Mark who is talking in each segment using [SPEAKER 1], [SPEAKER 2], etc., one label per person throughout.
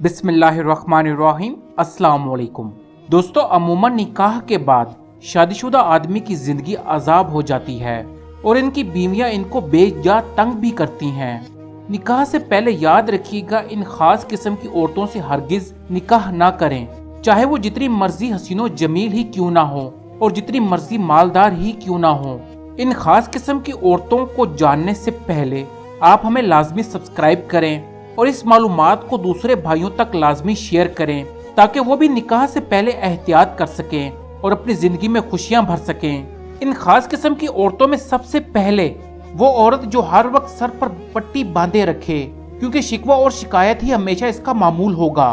[SPEAKER 1] बिस्मिल्लाहिर्रहमानिर्रहीम। अस्सलाम वालेकुम। दोस्तों, अमूमन निकाह के बाद शादीशुदा आदमी की जिंदगी अजाब हो जाती है और इनकी बीवियां इनको बेजा तंग भी करती हैं। निकाह से पहले याद रखिएगा, इन खास किस्म की औरतों से हरगिज निकाह ना करें, चाहे वो जितनी मर्जी हसीनो जमील ही क्यों ना हो और जितनी मर्जी मालदार ही क्यों ना हो। इन खास किस्म की औरतों को जानने से पहले आप हमें लाजमी सब्सक्राइब करें और इस मालूमात को दूसरे भाइयों तक लाजमी शेयर करें ताकि वो भी निकाह से पहले एहतियात कर सकें और अपनी जिंदगी में खुशियां भर सकें। इन खास किस्म की औरतों में सबसे पहले वो औरत जो हर वक्त सर पर पट्टी बांधे रखे, क्योंकि शिकवा और शिकायत ही हमेशा इसका मामूल होगा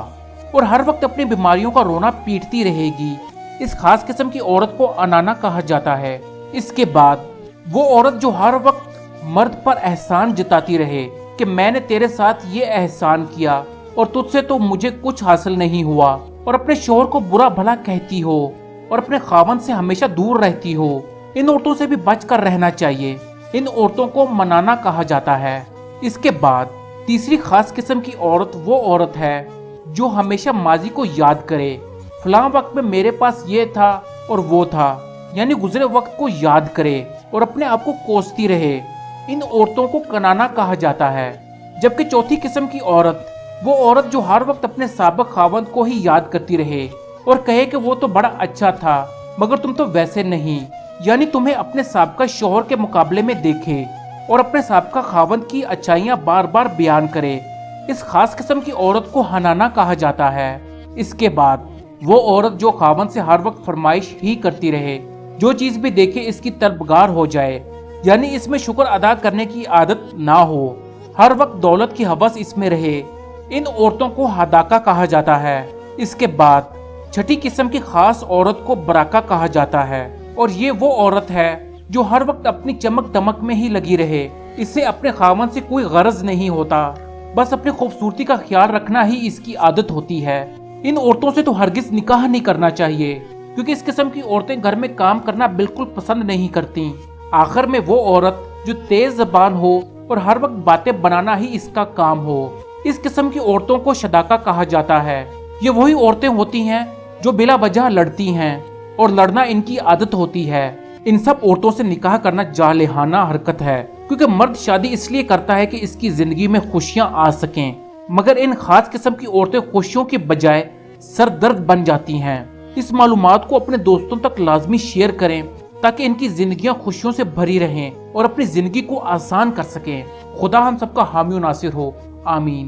[SPEAKER 1] और हर वक्त अपनी बीमारियों का रोना पीटती रहेगी। इस खास किस्म की औरत को अनाना कहा जाता है। इसके बाद वो औरत जो हर वक्त मर्द पर एहसान जताती रहे कि मैंने तेरे साथ ये एहसान किया और तुझसे तो मुझे कुछ हासिल नहीं हुआ, और अपने शोहर को बुरा भला कहती हो और अपने खावंद से हमेशा दूर रहती हो। इन औरतों से भी बचकर रहना चाहिए। इन औरतों को मनाना कहा जाता है। इसके बाद तीसरी खास किस्म की औरत वो औरत है जो हमेशा माजी को याद करे। फलां वक्त में मेरे पास ये था और वो था, यानी गुजरे वक्त को याद करे और अपने आप को कोसती रहे। इन औरतों को कनाना कहा जाता है। जबकि चौथी किस्म की औरत वो औरत जो हर वक्त अपने साबिक खावंद को ही याद करती रहे और कहे कि वो तो बड़ा अच्छा था मगर तुम तो वैसे नहीं, यानी तुम्हें अपने साबिका शौहर के मुकाबले में देखे और अपने साबिका खावंद की अच्छाइयां बार बार बयान करे। इस खास किस्म की औरत को हनाना कहा जाता है। इसके बाद वो औरत जो खावंद से हर वक्त फरमाइश ही करती रहे, जो चीज भी देखे इसकी तलबगार हो जाए, यानी इसमें शुक्र अदा करने की आदत ना हो, हर वक्त दौलत की हवस इसमें रहे। इन औरतों को हदाका कहा जाता है। इसके बाद छठी किस्म की खास औरत को बराका कहा जाता है और ये वो औरत है जो हर वक्त अपनी चमक दमक में ही लगी रहे। इससे अपने खामन से कोई गरज नहीं होता, बस अपनी खूबसूरती का ख्याल रखना ही इसकी आदत होती है। इन औरतों से तो हरगिज निकाह नहीं करना चाहिए, क्योंकि इस किस्म की औरतें घर में काम करना बिल्कुल पसंद नहीं करती। आखिर में वो औरत जो तेज जबान हो और हर वक्त बातें बनाना ही इसका काम हो, इस किस्म की औरतों को शदाका कहा जाता है। ये वही औरतें होती हैं जो बिला वजह लड़ती हैं और लड़ना इनकी आदत होती है। इन सब औरतों से निकाह करना जालिहाना हरकत है, क्योंकि मर्द शादी इसलिए करता है कि इसकी जिंदगी में खुशियां आ सकें, मगर इन खास किस्म की औरतें खुशियों के बजाय सरदर्द बन जाती हैं। इस मालूमात को अपने दोस्तों तक लाजमी शेयर करें ताकि इनकी जिंदगियां खुशियों से भरी रहें और अपनी जिंदगी को आसान कर सकें। खुदा हम सबका हामी नासिर हो। आमीन।